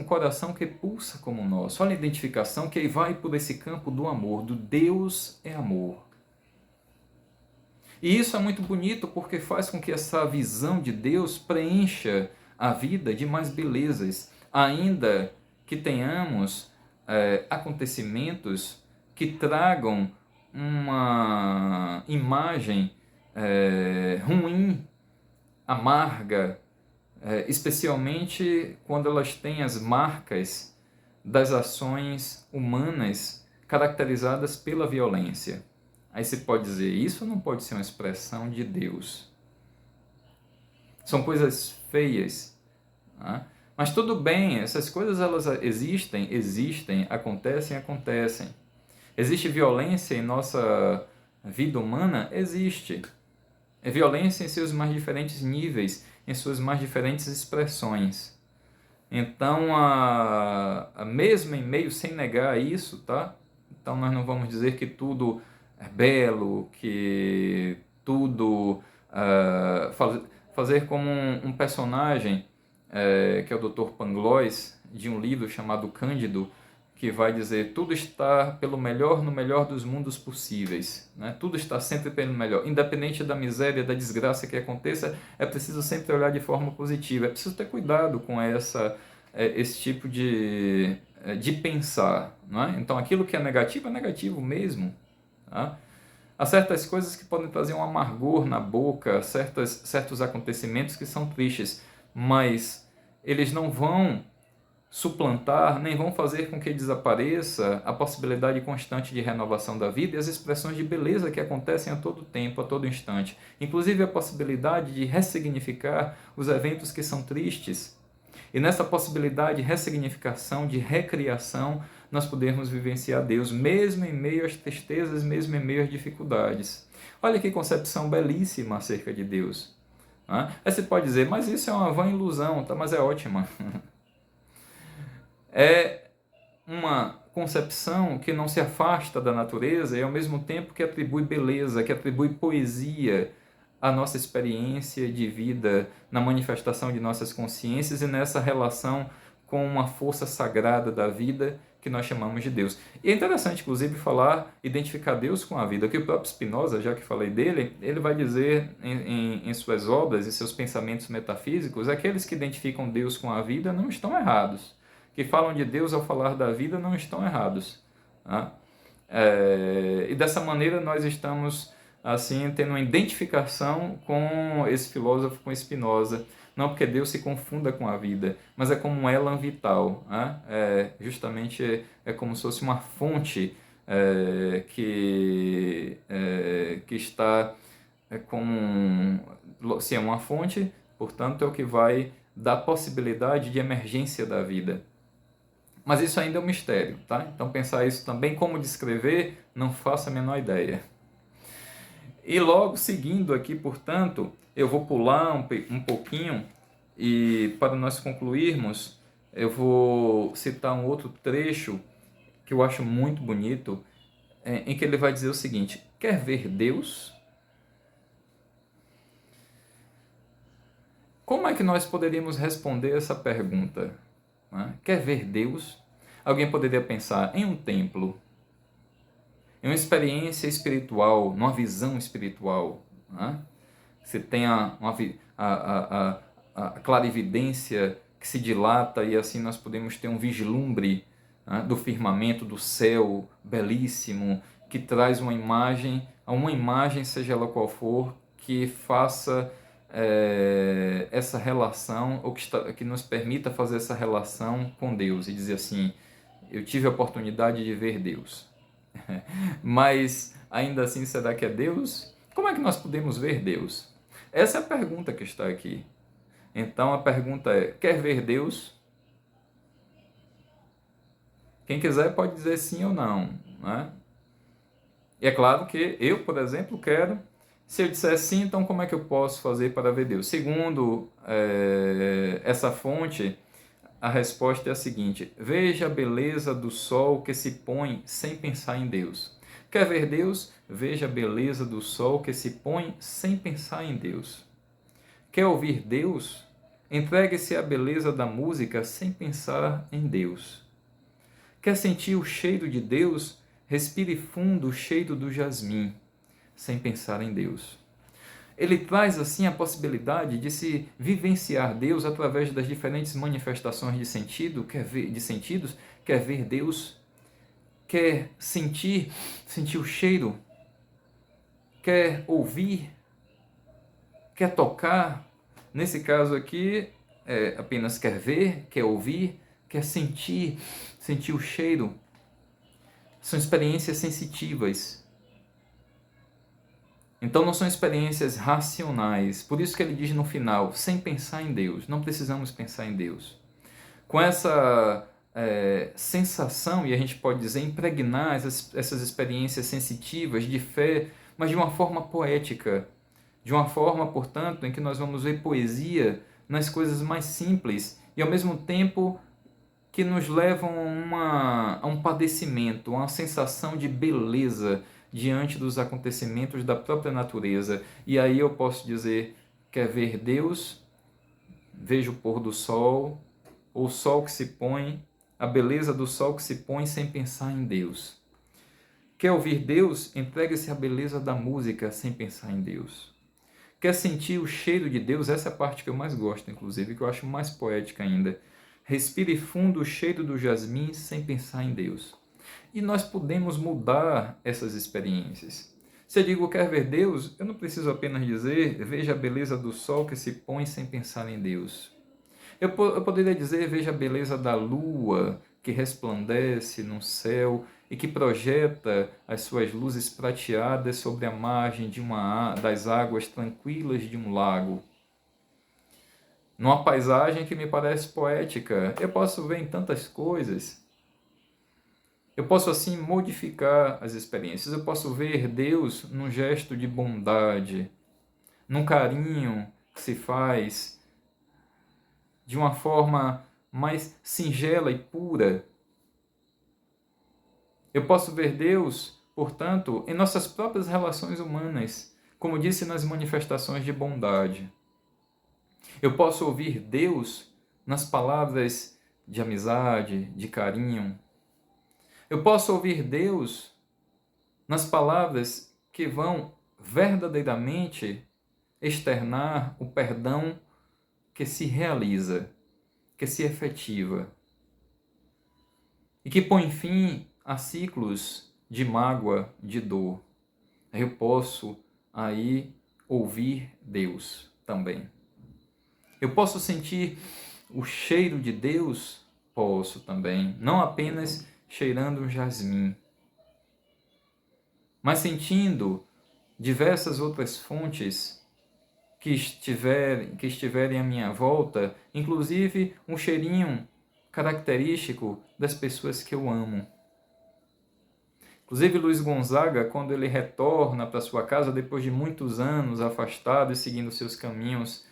coração que pulsa como o nosso. Olha a identificação que aí vai por esse campo do amor, do Deus é amor. E isso é muito bonito porque faz com que essa visão de Deus preencha a vida de mais belezas, ainda que tenhamos acontecimentos que tragam uma imagem ruim, amarga, especialmente quando elas têm as marcas das ações humanas caracterizadas pela violência. Aí você pode dizer, isso não pode ser uma expressão de Deus. São coisas feias. Né? Mas tudo bem, essas coisas elas existem, acontecem. Existe violência em nossa vida humana? Existe. É violência em seus mais diferentes níveis, em suas mais diferentes expressões. Então, mesmo em meio, sem negar isso, tá? Então nós não vamos dizer que tudo é belo, que tudo... fazer como um personagem, que é o Dr. Pangloss, de um livro chamado Cândido, que vai dizer tudo está pelo melhor no melhor dos mundos possíveis. Né? Tudo está sempre pelo melhor. Independente da miséria, da desgraça que aconteça, é preciso sempre olhar de forma positiva. É preciso ter cuidado com esse tipo de pensar. Não é? Então, aquilo que é negativo mesmo. Tá? Há certas coisas que podem trazer um amargor na boca, certos acontecimentos que são tristes, mas eles não vão suplantar, nem vão fazer com que desapareça a possibilidade constante de renovação da vida e as expressões de beleza que acontecem a todo tempo, a todo instante. Inclusive a possibilidade de ressignificar os eventos que são tristes. E nessa possibilidade de ressignificação, de recriação, nós podemos vivenciar Deus, mesmo em meio às tristezas, mesmo em meio às dificuldades. Olha que concepção belíssima acerca de Deus. Aí você pode dizer, mas isso é uma vã ilusão, tá? Mas é ótima. É uma concepção que não se afasta da natureza e ao mesmo tempo que atribui beleza, que atribui poesia à nossa experiência de vida, na manifestação de nossas consciências e nessa relação com uma força sagrada da vida que nós chamamos de Deus. E é interessante, inclusive, identificar Deus com a vida, que o próprio Spinoza, já que falei dele, ele vai dizer em suas obras e seus pensamentos metafísicos, aqueles que identificam Deus com a vida não estão errados. Que falam de Deus ao falar da vida não estão errados. Tá? E dessa maneira nós estamos assim tendo uma identificação com esse filósofo, com Spinoza, não porque Deus se confunda com a vida, mas é como um elan vital, né? Justamente é como se fosse uma fonte que está se é uma fonte, portanto é o que vai dar possibilidade de emergência da vida. Mas isso ainda é um mistério, tá? Então pensar isso também, como descrever, não faço a menor ideia. E logo seguindo aqui, portanto, eu vou pular um pouquinho e para nós concluirmos, eu vou citar um outro trecho que eu acho muito bonito, em que ele vai dizer o seguinte: quer ver Deus? Como é que nós poderíamos responder essa pergunta? Quer ver Deus? Alguém poderia pensar em um templo, em uma experiência espiritual, numa visão espiritual. Você tem a clarividência que se dilata e assim nós podemos ter um vislumbre do firmamento, do céu belíssimo, que traz uma imagem, seja ela qual for, que faça essa relação, ou que nos permita fazer essa relação com Deus e dizer assim, eu tive a oportunidade de ver Deus. Mas ainda assim, será que é Deus? Como é que nós podemos ver Deus? Essa é a pergunta que está aqui. Então a pergunta é, quer ver Deus? Quem quiser pode dizer sim ou não, né? E é claro que eu, por exemplo, quero. Se eu disser sim, então como é que eu posso fazer para ver Deus? Segundo essa fonte, a resposta é a seguinte: veja a beleza do sol que se põe sem pensar em Deus. Quer ver Deus? Veja a beleza do sol que se põe sem pensar em Deus. Quer ouvir Deus? Entregue-se à beleza da música sem pensar em Deus. Quer sentir o cheiro de Deus? Respire fundo o cheiro do jasmim, sem pensar em Deus. Ele traz assim a possibilidade de se vivenciar Deus através das diferentes manifestações de sentido, de sentidos, quer ver Deus, quer sentir o cheiro, quer ouvir, quer tocar. Nesse caso aqui, apenas quer ver, quer ouvir, quer sentir o cheiro. São experiências sensitivas. Então não são experiências racionais. Por isso que ele diz no final, sem pensar em Deus. Não precisamos pensar em Deus. Com essa sensação, e a gente pode dizer, impregnar essas experiências sensitivas de fé, mas de uma forma poética. De uma forma, portanto, em que nós vamos ver poesia nas coisas mais simples e, ao mesmo tempo, que nos levam a um padecimento, a uma sensação de beleza diante dos acontecimentos da própria natureza. E aí eu posso dizer, quer ver Deus? Veja o pôr do sol, ou o sol que se põe, a beleza do sol que se põe sem pensar em Deus. Quer ouvir Deus? Entregue-se à beleza da música sem pensar em Deus. Quer sentir o cheiro de Deus? Essa é a parte que eu mais gosto, inclusive, que eu acho mais poética ainda. Respire fundo o cheiro do jasmim sem pensar em Deus. E nós podemos mudar essas experiências. Se eu digo quer ver Deus, eu não preciso apenas dizer veja a beleza do sol que se põe sem pensar em Deus. Eu poderia dizer veja a beleza da lua que resplandece no céu e que projeta as suas luzes prateadas sobre a margem das águas tranquilas de um lago. Numa paisagem que me parece poética, eu posso ver em tantas coisas. Eu posso assim modificar as experiências. Eu posso ver Deus num gesto de bondade, num carinho que se faz de uma forma mais singela e pura. Eu posso ver Deus, portanto, em nossas próprias relações humanas, como disse nas manifestações de bondade. Eu posso ouvir Deus nas palavras de amizade, de carinho. Eu posso ouvir Deus nas palavras que vão verdadeiramente externar o perdão que se realiza, que se efetiva e que põe fim a ciclos de mágoa, de dor. Eu posso aí ouvir Deus também. Eu posso sentir o cheiro de Deus? Posso também, não apenas cheirando um jasmim, mas sentindo diversas outras fontes que estiverem à minha volta, inclusive um cheirinho característico das pessoas que eu amo. Inclusive Luiz Gonzaga, quando ele retorna para sua casa depois de muitos anos afastado e seguindo seus caminhos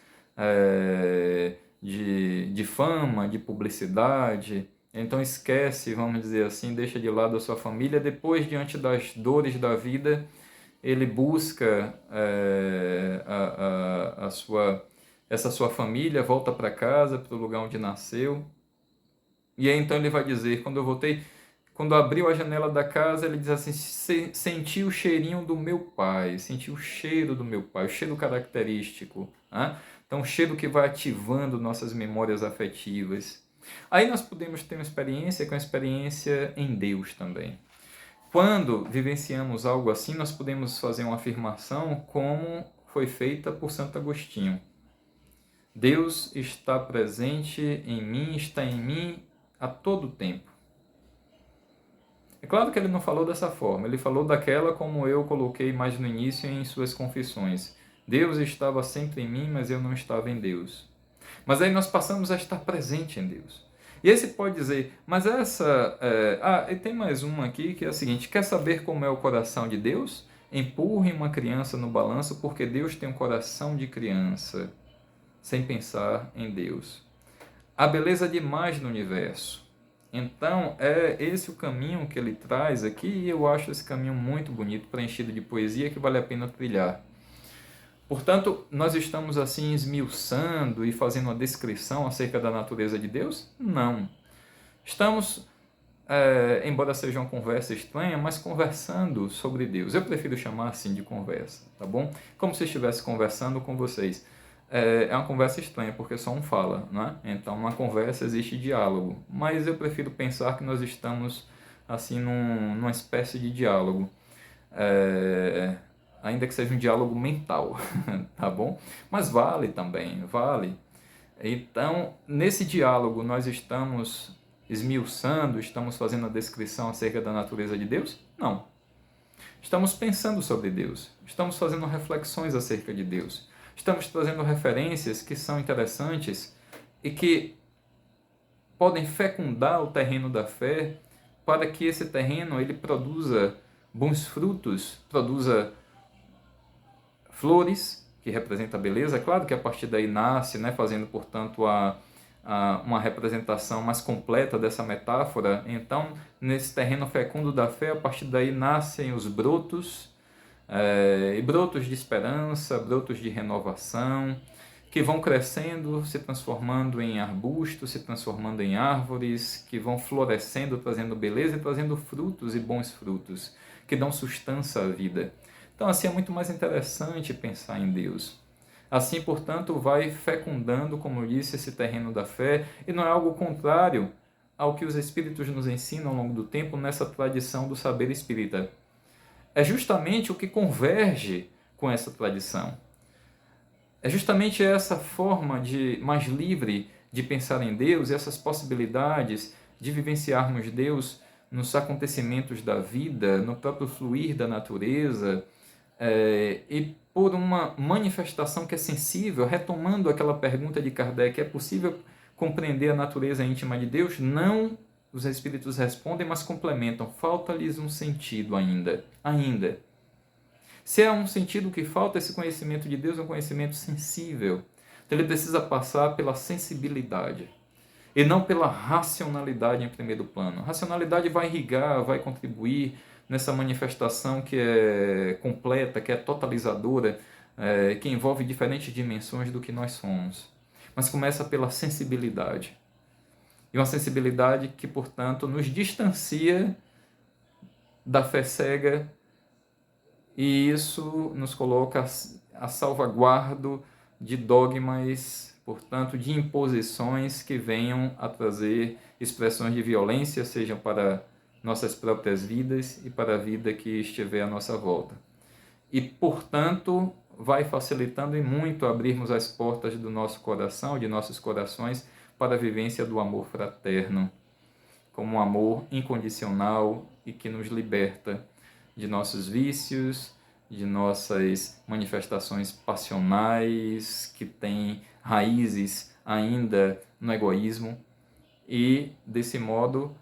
de fama, de publicidade, então esquece, vamos dizer assim, deixa de lado a sua família. Depois, diante das dores da vida, ele busca essa sua família, volta para casa, para o lugar onde nasceu. E aí então ele vai dizer, quando abriu a janela da casa, ele diz assim, senti o cheirinho do meu pai, senti o cheiro do meu pai, o cheiro característico. Né? Então, o cheiro que vai ativando nossas memórias afetivas. Aí nós podemos ter uma experiência com a experiência em Deus também. Quando vivenciamos algo assim, nós podemos fazer uma afirmação como foi feita por Santo Agostinho. Deus está presente em mim, está em mim a todo tempo. É claro que ele não falou dessa forma, ele falou daquela como eu coloquei mais no início em suas confissões. Deus estava sempre em mim, mas eu não estava em Deus. Mas aí nós passamos a estar presente em Deus. E aí você pode dizer, mas e tem mais uma aqui que é a seguinte, quer saber como é o coração de Deus? Empurre uma criança no balanço, porque Deus tem um coração de criança, sem pensar em Deus. Há beleza demais no universo. Então, é esse o caminho que ele traz aqui, e eu acho esse caminho muito bonito, preenchido de poesia, que vale a pena trilhar. Portanto, nós estamos assim esmiuçando e fazendo uma descrição acerca da natureza de Deus? Não. Estamos, embora seja uma conversa estranha, mas conversando sobre Deus. Eu prefiro chamar assim de conversa, tá bom? Como se estivesse conversando com vocês. É uma conversa estranha, porque só um fala, não é? Então, numa conversa existe diálogo. Mas eu prefiro pensar que nós estamos assim numa espécie de diálogo. Ainda que seja um diálogo mental, tá bom? Mas vale também, vale. Então, nesse diálogo, nós estamos esmiuçando, estamos fazendo a descrição acerca da natureza de Deus? Não. Estamos pensando sobre Deus, estamos fazendo reflexões acerca de Deus, estamos trazendo referências que são interessantes e que podem fecundar o terreno da fé para que esse terreno ele produza bons frutos, produza flores, que representa a beleza. É claro que a partir daí nasce, né, fazendo, portanto, uma representação mais completa dessa metáfora. Então, nesse terreno fecundo da fé, a partir daí nascem os brotos, e brotos de esperança, brotos de renovação, que vão crescendo, se transformando em arbustos, se transformando em árvores, que vão florescendo, trazendo beleza e trazendo frutos e bons frutos, que dão sustância à vida. Então, assim, é muito mais interessante pensar em Deus. Assim, portanto, vai fecundando, como eu disse, esse terreno da fé, e não é algo contrário ao que os Espíritos nos ensinam ao longo do tempo nessa tradição do saber espírita. É justamente o que converge com essa tradição. É justamente essa forma de mais livre de pensar em Deus, essas possibilidades de vivenciarmos Deus nos acontecimentos da vida, no próprio fluir da natureza, e por uma manifestação que é sensível, retomando aquela pergunta de Kardec, é possível compreender a natureza íntima de Deus? Não, os espíritos respondem, mas complementam, falta-lhes um sentido ainda. Se é um sentido que falta, esse conhecimento de Deus é um conhecimento sensível. Então ele precisa passar pela sensibilidade e não pela racionalidade em primeiro plano. A racionalidade vai irrigar, vai contribuir nessa manifestação que é completa, que é totalizadora, que envolve diferentes dimensões do que nós somos. Mas começa pela sensibilidade. E uma sensibilidade que, portanto, nos distancia da fé cega, e isso nos coloca a salvaguardo de dogmas, portanto, de imposições que venham a trazer expressões de violência, sejam para nossas próprias vidas e para a vida que estiver à nossa volta. E, portanto, vai facilitando e muito abrirmos as portas do nosso coração, de nossos corações, para a vivência do amor fraterno, como um amor incondicional e que nos liberta de nossos vícios, de nossas manifestações passionais, que têm raízes ainda no egoísmo, e desse modo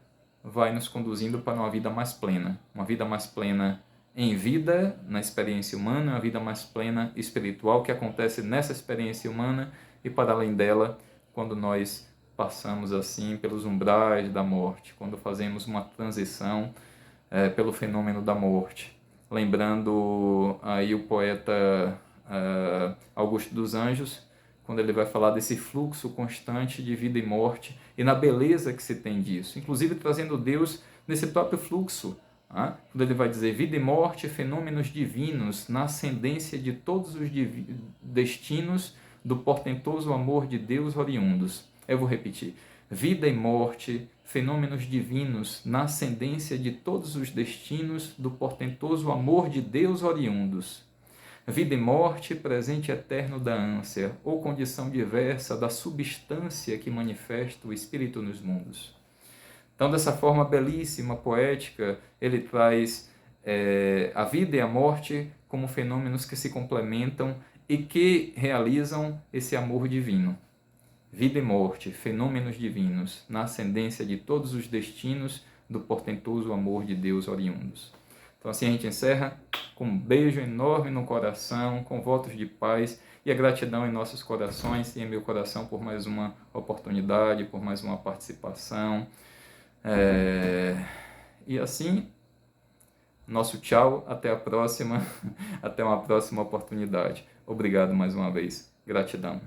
vai nos conduzindo para uma vida mais plena em vida, na experiência humana, uma vida mais plena espiritual, que acontece nessa experiência humana e para além dela, quando nós passamos assim pelos umbrais da morte, quando fazemos uma transição pelo fenômeno da morte. Lembrando aí o poeta Augusto dos Anjos, quando ele vai falar desse fluxo constante de vida e morte e na beleza que se tem disso, inclusive trazendo Deus nesse próprio fluxo, quando ele vai dizer vida e morte, fenômenos divinos na ascendência de todos os destinos do portentoso amor de Deus oriundos. Eu vou repetir. Vida e morte, fenômenos divinos na ascendência de todos os destinos do portentoso amor de Deus oriundos. Vida e morte, presente eterno da ânsia, ou condição diversa da substância que manifesta o Espírito nos mundos. Então, dessa forma belíssima, poética, ele traz a vida e a morte como fenômenos que se complementam e que realizam esse amor divino. Vida e morte, fenômenos divinos, na ascendência de todos os destinos do portentoso amor de Deus oriundos. Então assim a gente encerra com um beijo enorme no coração, com votos de paz e a gratidão em nossos corações e em meu coração por mais uma oportunidade, por mais uma participação. E assim, nosso tchau, até a próxima, até uma próxima oportunidade. Obrigado mais uma vez. Gratidão.